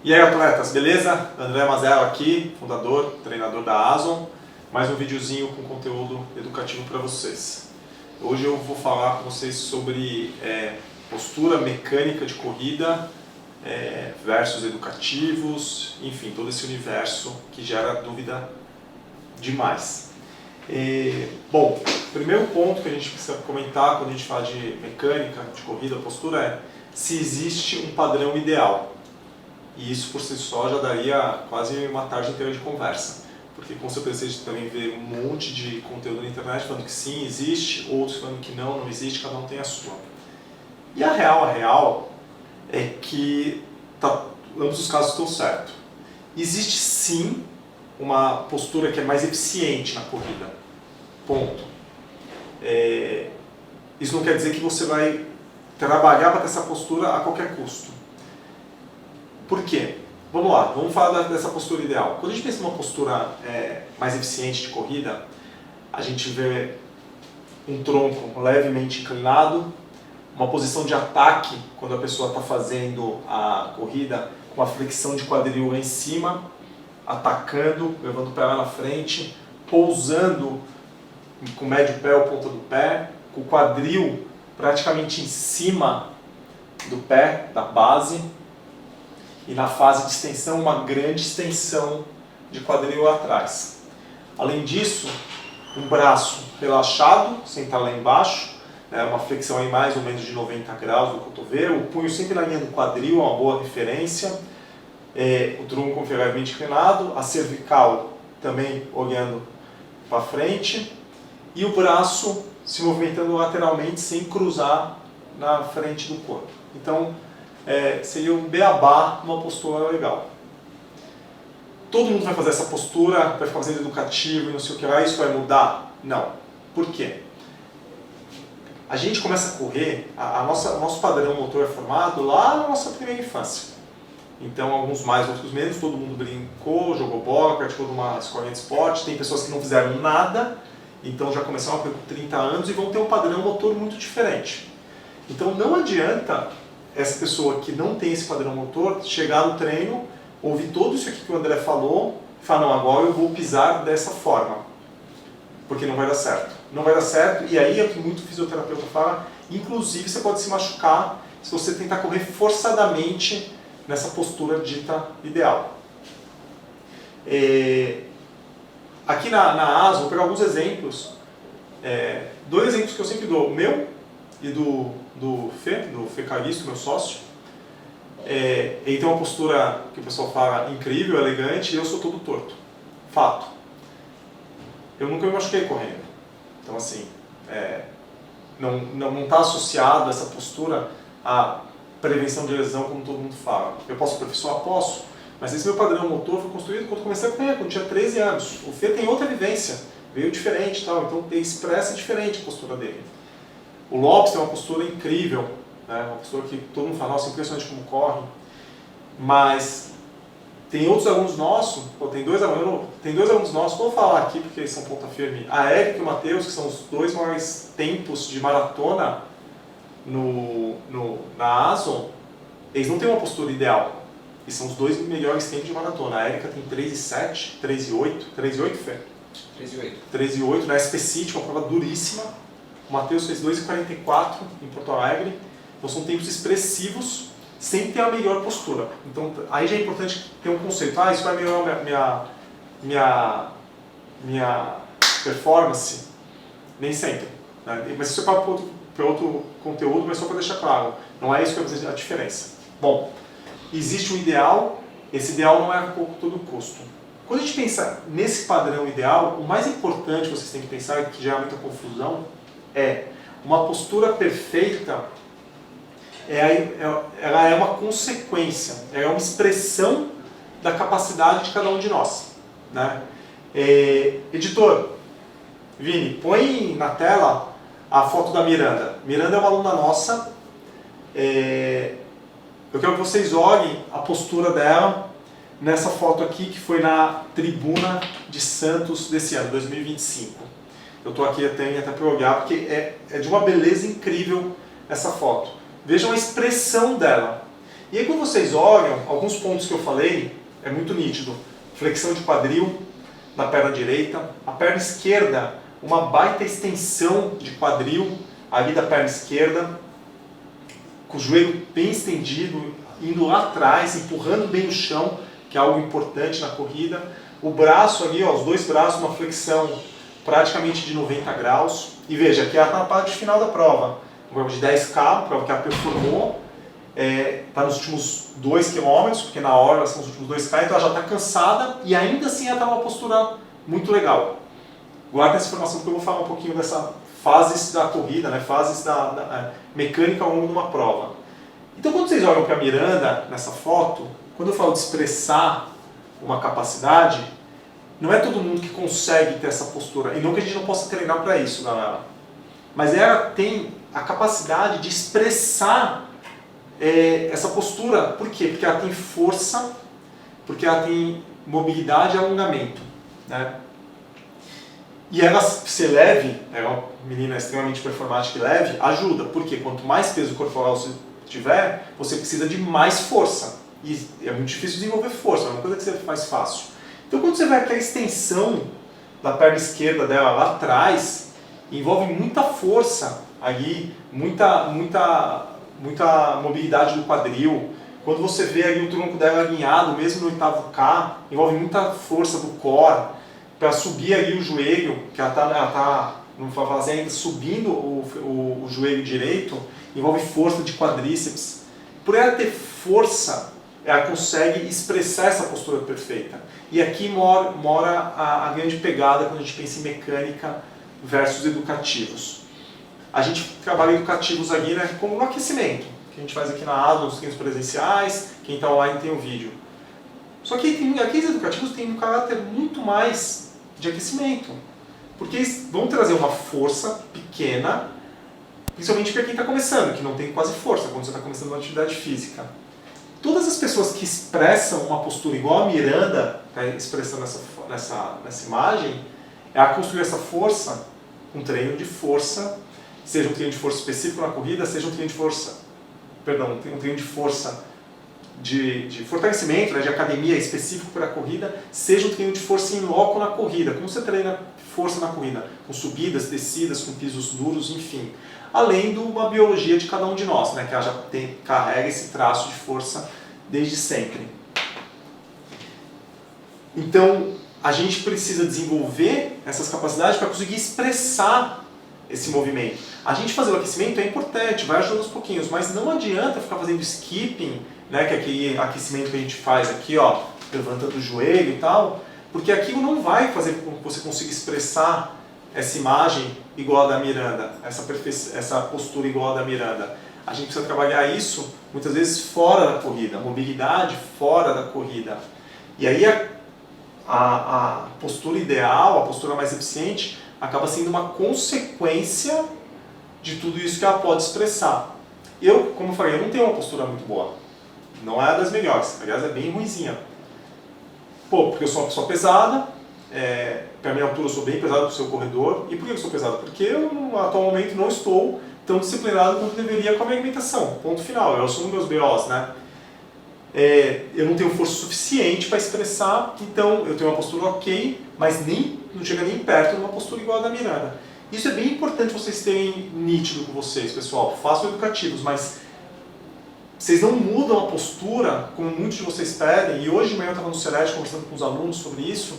E aí, atletas, beleza? André Mazzello aqui, fundador, treinador da Azon. Mais um videozinho com conteúdo educativo para vocês. Hoje eu vou falar com vocês sobre postura mecânica de corrida versus educativos, enfim, todo esse universo que gera dúvida demais. Bom, primeiro ponto que a gente precisa comentar quando a gente fala de mecânica de corrida, postura é se existe um padrão ideal. E isso por si só já daria quase uma tarde inteira de conversa. Porque com certeza vocês também vê um monte de conteúdo na internet falando que sim, existe, outros falando que não existe, cada um tem a sua. E a real é que ambos os casos estão certos. Existe sim uma postura que é mais eficiente na corrida. Ponto. Isso não quer dizer que você vai trabalhar para ter essa postura a qualquer custo. Por quê? Vamos lá, vamos falar dessa postura ideal. Quando a gente pensa numa postura mais eficiente de corrida, a gente vê um tronco levemente inclinado, uma posição de ataque quando a pessoa está fazendo a corrida com a flexão de quadril lá em cima, atacando, levando o pé lá na frente, pousando com o médio pé ou ponta do pé, com o quadril praticamente em cima do pé, da base. E na fase de extensão, uma grande extensão de quadril atrás. Além disso, um braço relaxado, sem estar lá embaixo, uma flexão aí mais ou menos de 90 graus do cotovelo, o punho sempre na linha do quadril, é uma boa referência, o tronco levemente inclinado, a cervical também olhando para frente, e o braço se movimentando lateralmente sem cruzar na frente do corpo. Então, seria um beabá, uma postura legal. Todo mundo vai fazer essa postura, vai ficar fazendo educativo e não sei o que lá, isso vai mudar? Não. Por quê? A gente começa a correr, o nosso padrão motor é formado lá na nossa primeira infância. Então, alguns mais, outros menos, todo mundo brincou, jogou bola, praticou numa escolinha de esporte, tem pessoas que não fizeram nada, então já começaram a correr com 30 anos e vão ter um padrão motor muito diferente. Então, não adianta essa pessoa que não tem esse padrão motor chegar no treino, ouvir tudo isso aqui que o André falou e falar, não, agora eu vou pisar dessa forma, porque não vai dar certo. Não vai dar certo, e aí é o que muito fisioterapeuta fala, inclusive você pode se machucar se você tentar correr forçadamente nessa postura dita ideal. Aqui na ASO, vou pegar alguns exemplos, dois exemplos que eu sempre dou, o meu e do Fê Calisto, meu sócio. Ele tem uma postura que o pessoal fala incrível, elegante, e eu sou todo torto. Fato. Eu nunca me machuquei correndo. Então assim, não está associado essa postura à prevenção de lesão como todo mundo fala. Eu posso aperfeiçoar? Posso. Mas esse meu padrão motor foi construído quando comecei a correr, quando tinha 13 anos. O Fê tem outra vivência, veio diferente, tal, então ele expressa diferente a postura dele. O Lopes tem uma postura incrível, uma postura que todo mundo fala, nossa, impressionante como corre. Mas tem outros alunos nossos, tem dois alunos nossos, vou falar aqui porque eles são ponta firme, a Érica e o Matheus, que são os dois maiores tempos de maratona na Azon, eles não têm uma postura ideal. E são os dois melhores tempos de maratona. A Érica tem 3,7, 3,8, 3,8, Fê? 3,8. 3,8 na SP City, uma prova duríssima. O Matheus fez 2,44 em Porto Alegre. Então são tempos expressivos, sem ter a melhor postura. Então aí já é importante ter um conceito. Isso vai melhorar minha performance? Nem sempre. Mas isso é para outro conteúdo, mas só para deixar claro. Não é isso que vai fazer a diferença. Bom, existe um ideal, esse ideal não é a todo custo. Quando a gente pensa nesse padrão ideal, o mais importante que vocês têm que pensar, que gera muita confusão, é uma postura perfeita, ela é uma consequência, ela é uma expressão da capacidade de cada um de nós. Editor, Vini, põe na tela a foto da Miranda. Miranda é uma aluna nossa. Eu quero que vocês olhem a postura dela nessa foto aqui, que foi na Tribuna de Santos desse ano, 2025. Eu estou aqui até para olhar, porque é de uma beleza incrível essa foto. Vejam a expressão dela. E aí quando vocês olham, alguns pontos que eu falei, é muito nítido. Flexão de quadril na perna direita, a perna esquerda, uma baita extensão de quadril ali da perna esquerda, com o joelho bem estendido, indo lá atrás, empurrando bem o chão, que é algo importante na corrida. O braço ali, ó, os dois braços, uma flexão praticamente de 90 graus. E veja, aqui está na parte final da prova. Uma prova de 10K, prova que ela performou. Está nos últimos 2 km, porque na hora são os últimos 2K, então ela já está cansada e ainda assim ela está numa postura muito legal. Guarda essa informação porque eu vou falar um pouquinho dessa fases da corrida, né, fases da mecânica ao longo de uma prova. Então quando vocês olham para a Miranda nessa foto, quando eu falo de expressar uma capacidade, não é todo mundo que consegue ter essa postura, e não que a gente não possa treinar para isso, galera. Mas ela tem a capacidade de expressar essa postura. Por quê? Porque ela tem força, porque ela tem mobilidade e alongamento, né? E ela ser leve, é uma menina extremamente performática e leve, ajuda. Porque quanto mais peso corporal você tiver, você precisa de mais força. E é muito difícil desenvolver força, é uma coisa que você faz fácil. Então quando você vê aquela extensão da perna esquerda dela lá atrás, envolve muita força ali, muita mobilidade do quadril. Quando você vê ali o tronco dela alinhado, mesmo no 8K, envolve muita força do core para subir ali o joelho, que ela tá não vou fazer ainda, subindo o joelho direito, envolve força de quadríceps. Por ela ter força, ela consegue expressar essa postura perfeita. E aqui mora a grande pegada quando a gente pensa em mecânica versus educativos. A gente trabalha educativos aqui, né, como no aquecimento, que a gente faz aqui na aula, nos treinos presenciais, quem está online tem o vídeo. Só que aqui os educativos têm um caráter muito mais de aquecimento, porque eles vão trazer uma força pequena, principalmente para quem está começando, que não tem quase força quando você está começando uma atividade física. Todas as pessoas que expressam uma postura igual a Miranda está expressando nessa imagem, é a construir essa força, um treino de força, seja um treino de força específico na corrida, seja um treino de força, um treino de força de fortalecimento, né, de academia específico para a corrida, seja um treino de força em loco na corrida. Como você treina força na corrida? Com subidas, descidas, com pisos duros, enfim. Além de uma biologia de cada um de nós, né, que ela já carrega esse traço de força desde sempre. Então, a gente precisa desenvolver essas capacidades para conseguir expressar esse movimento. A gente fazer o aquecimento é importante, vai ajudando aos pouquinhos, mas não adianta ficar fazendo skipping, né, que é aquele aquecimento que a gente faz aqui, ó, levantando o joelho e tal, porque aquilo não vai fazer com que você consiga expressar essa imagem igual a da Miranda, essa postura igual a da Miranda. A gente precisa trabalhar isso muitas vezes fora da corrida, mobilidade fora da corrida. E aí a postura ideal, a postura mais eficiente, acaba sendo uma consequência de tudo isso que ela pode expressar. Eu, como eu falei, eu não tenho uma postura muito boa. Não é das melhores, aliás é bem ruinzinha. Porque eu sou uma pessoa pesada, para a minha altura eu sou bem pesado para o seu corredor. E por que eu sou pesado? Porque eu atualmente não estou tão disciplinado quanto deveria com a minha alimentação. Ponto final, eu assumo meus BOs, né? Eu não tenho força suficiente para expressar, então eu tenho uma postura ok, mas não chega nem perto de uma postura igual a da Miranda. Isso é bem importante vocês terem nítido com vocês, pessoal. Façam educativos, mas vocês não mudam a postura, como muitos de vocês pedem, e hoje de manhã eu estava no Celeste conversando com os alunos sobre isso.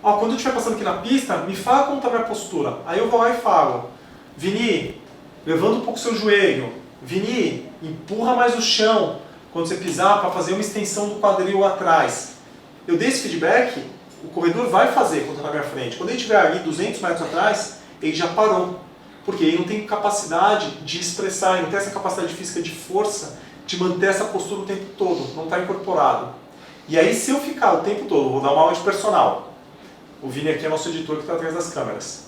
Quando eu estiver passando aqui na pista, me fala como está a minha postura. Aí eu vou lá e falo, Vini, levanta um pouco o seu joelho. Vini, empurra mais o chão quando você pisar para fazer uma extensão do quadril lá atrás. Eu dei esse feedback, o corredor vai fazer quando está na minha frente. Quando ele estiver ali 200 metros atrás, ele já parou. Porque ele não tem capacidade de expressar, ele não tem essa capacidade física de força de manter essa postura o tempo todo, não está incorporado. E aí se eu ficar o tempo todo, vou dar uma aula de personal. O Vini aqui é nosso editor que está atrás das câmeras.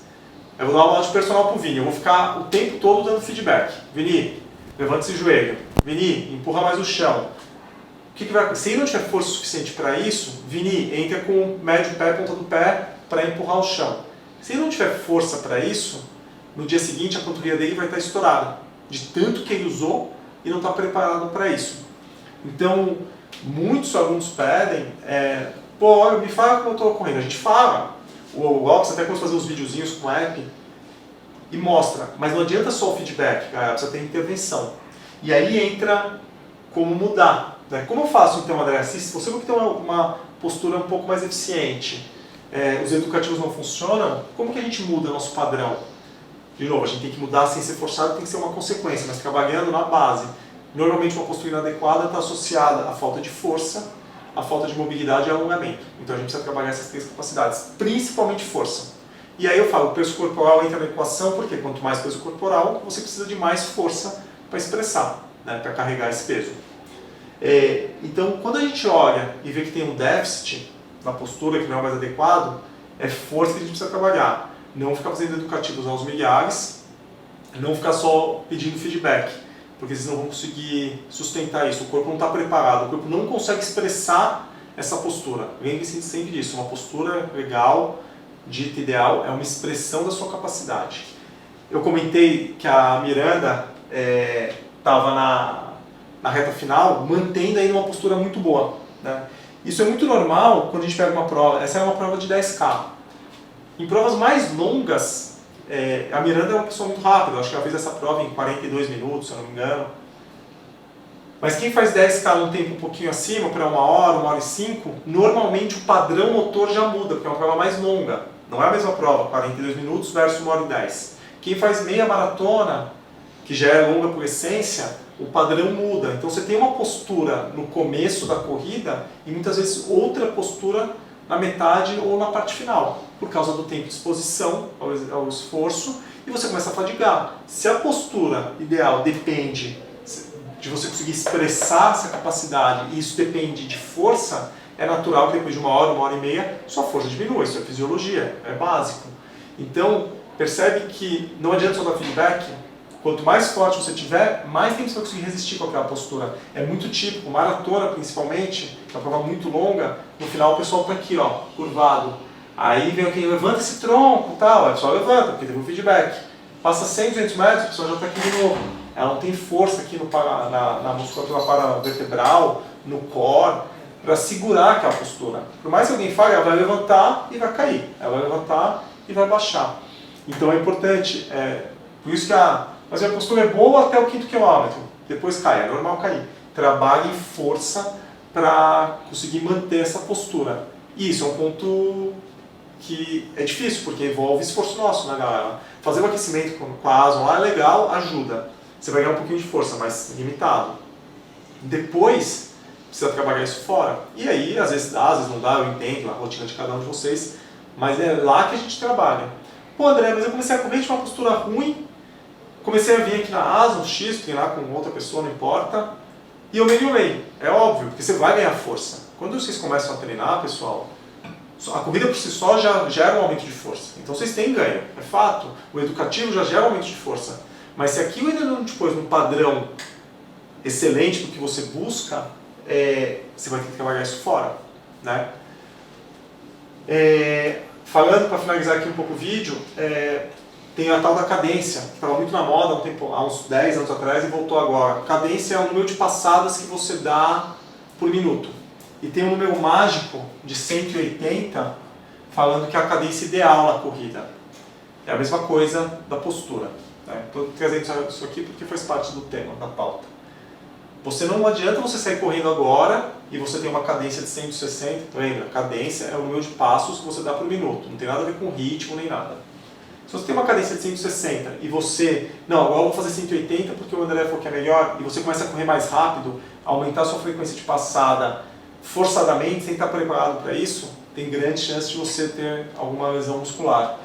Eu vou dar uma aula de personal para o Vini, eu vou ficar o tempo todo dando feedback. Vini, levanta esse joelho. Vini, empurra mais o chão. O que vai acontecer? Se ele não tiver força suficiente para isso, Vini, entra com o médio pé, ponta do pé, para empurrar o chão. Se ele não tiver força para isso, no dia seguinte a panturrilha dele vai estar estourada, de tanto que ele usou e não está preparado para isso. Então, muitos alunos pedem, pô, me fala como eu estou correndo. A gente fala, o Ops até começou a fazer uns videozinhos com o app e mostra, mas não adianta só o feedback, cara, precisa ter intervenção. E aí entra como mudar. Né? Como eu faço então, André? Se você quer ter uma postura um pouco mais eficiente, os educativos não funcionam, como que a gente muda nosso padrão? De novo, a gente tem que mudar sem ser forçado, tem que ser uma consequência, mas trabalhando na base. Normalmente uma postura inadequada está associada à falta de força, à falta de mobilidade e alongamento. Então a gente precisa trabalhar essas 3 capacidades, principalmente força. E aí eu falo, o peso corporal entra na equação, porque quanto mais peso corporal, você precisa de mais força para expressar, né, para carregar esse peso. Então, quando a gente olha e vê que tem um déficit na postura, que não é mais adequado, é força que a gente precisa trabalhar. Não ficar fazendo educativos aos milhares, não ficar só pedindo feedback, porque vocês não vão conseguir sustentar isso. O corpo não está preparado, o corpo não consegue expressar essa postura. Lembre-se sempre disso, uma postura legal, dita ideal, é uma expressão da sua capacidade. Eu comentei que a Miranda estava na reta final, mantendo ainda uma postura muito boa. Né? Isso é muito normal quando a gente pega uma prova. Essa é uma prova de 10K. Em provas mais longas, a Miranda é uma pessoa muito rápida. Eu acho que ela fez essa prova em 42 minutos, se eu não me engano. Mas quem faz 10K num tempo um pouquinho acima, para 1 hora, 1 hora e 5, normalmente o padrão motor já muda, porque é uma prova mais longa. Não é a mesma prova, 42 minutos versus 1 hora e 10. Quem faz meia maratona, que já é longa por essência, o padrão muda. Então você tem uma postura no começo da corrida e muitas vezes outra postura na metade ou na parte final, por causa do tempo de exposição ao esforço, e você começa a fadigar. Se a postura ideal depende de você conseguir expressar essa capacidade, e isso depende de força, é natural que depois de 1 hora, 1 hora e meia, sua força diminua, isso é fisiologia, é básico. Então, percebe que não adianta só dar feedback. Quanto mais forte você tiver, mais tempo você vai conseguir resistir com aquela postura. É muito típico, maratona principalmente, que é uma prova muito longa, no final o pessoal está aqui, ó, curvado. Aí vem alguém, levanta esse tronco e tal, aí o pessoal levanta, porque teve um feedback. Passa 100, 200 metros, o pessoal já está aqui de novo. Ela não tem força aqui na musculatura paravertebral, no core, para segurar aquela postura. Por mais que alguém fale, ela vai levantar e vai cair. Ela vai levantar e vai baixar. Então é importante, por isso que mas a postura é boa até o 5º quilômetro, depois cai, é normal cair. Trabalhe em força para conseguir manter essa postura. E isso é um ponto que é difícil, porque envolve esforço nosso, né, galera? Fazer o aquecimento com a asma lá é legal, ajuda. Você vai ganhar um pouquinho de força, mas limitado. Depois, precisa trabalhar isso fora. E aí, às vezes dá, às vezes não dá, eu entendo a rotina de cada um de vocês, mas é lá que a gente trabalha. Pô, André, mas eu comecei a correr de uma postura ruim, comecei a vir aqui na asa, no X, treinar com outra pessoa, não importa, e eu melhorei. É óbvio, porque você vai ganhar força. Quando vocês começam a treinar, pessoal, a corrida por si só já gera um aumento de força. Então vocês têm ganho, é fato. O educativo já gera um aumento de força. Mas se aquilo ainda não te pôs num padrão excelente do que você busca, você vai ter que trabalhar isso fora. Né? Falando, para finalizar aqui um pouco o vídeo, tem a tal da cadência, que estava muito na moda há uns 10 anos atrás e voltou agora. Cadência é o número de passadas que você dá por minuto. E tem um número mágico de 180, falando que é a cadência ideal na corrida. É a mesma coisa da postura. Estou trazendo isso aqui porque faz parte do tema, da pauta. Não adianta você sair correndo agora e você tem uma cadência de 160, lembra? Cadência é o número de passos que você dá por minuto, não tem nada a ver com ritmo nem nada. Se você tem uma cadência de 160 e você, não, agora eu vou fazer 180 porque o André falou que é melhor, e você começa a correr mais rápido, aumentar a sua frequência de passada forçadamente, sem estar preparado para isso, tem grande chance de você ter alguma lesão muscular.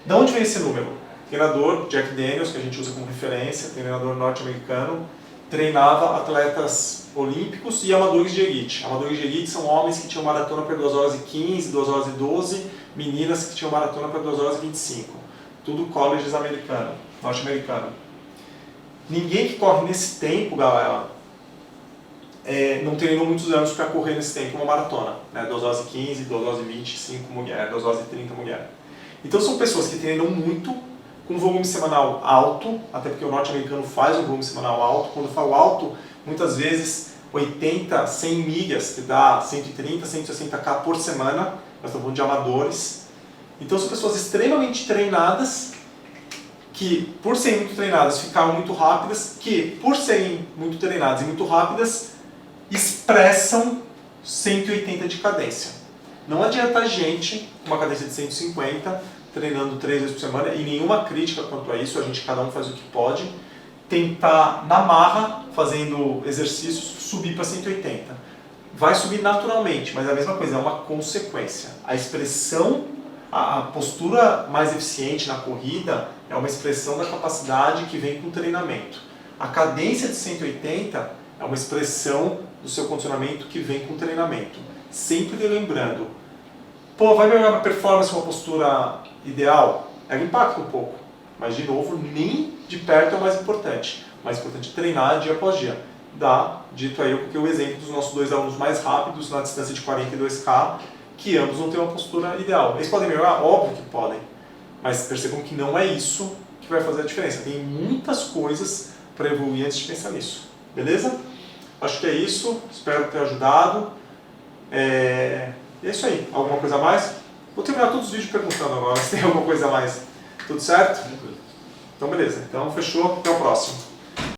De onde vem esse número? Treinador Jack Daniels, que a gente usa como referência, treinador norte-americano, treinava atletas olímpicos e amadores de elite. Amadores de elite são homens que tinham maratona para 2 horas e 15, 2 horas e 12, meninas que tinham maratona para 2 horas e 25. Tudo colleges americano, norte-americano. Ninguém que corre nesse tempo, galera, não treinou muitos anos para correr nesse tempo uma maratona. 2 horas e 15, 2 horas e 25 mulher, 2 horas e 30 mulher. Então são pessoas que treinam muito, com volume semanal alto, até porque o norte-americano faz um volume semanal alto. Quando eu falo alto, muitas vezes 80, 100 milhas, que dá 130, 160K por semana. Nós estamos falando de amadores. Então são pessoas extremamente treinadas, que por serem muito treinadas ficaram muito rápidas, que por serem muito treinadas e muito rápidas, expressam 180 de cadência. Não adianta a gente, com uma cadência de 150, treinando 3 vezes por semana, e nenhuma crítica quanto a isso, a gente cada um faz o que pode, tentar na marra, fazendo exercícios, subir para 180. Vai subir naturalmente, mas é a mesma coisa, é uma consequência. A expressão, a postura mais eficiente na corrida é uma expressão da capacidade que vem com o treinamento. A cadência de 180 é uma expressão do seu condicionamento que vem com o treinamento. Sempre lembrando, pô, vai melhorar a performance com uma postura ideal? Ela impacta um pouco, mas de novo, nem de perto é o mais importante. O mais importante é treinar dia após dia. Dito aí, porque o exemplo dos nossos 2 alunos mais rápidos na distância de 42K, que ambos não têm uma postura ideal. Eles podem melhorar? Óbvio que podem, mas percebam que não é isso que vai fazer a diferença. Tem muitas coisas para evoluir antes de pensar nisso. Beleza? Acho que é isso, espero ter ajudado. E é isso aí. Alguma coisa a mais? Vou terminar todos os vídeos perguntando agora se tem alguma coisa a mais. Tudo certo? Então beleza. Então fechou. Até o próximo.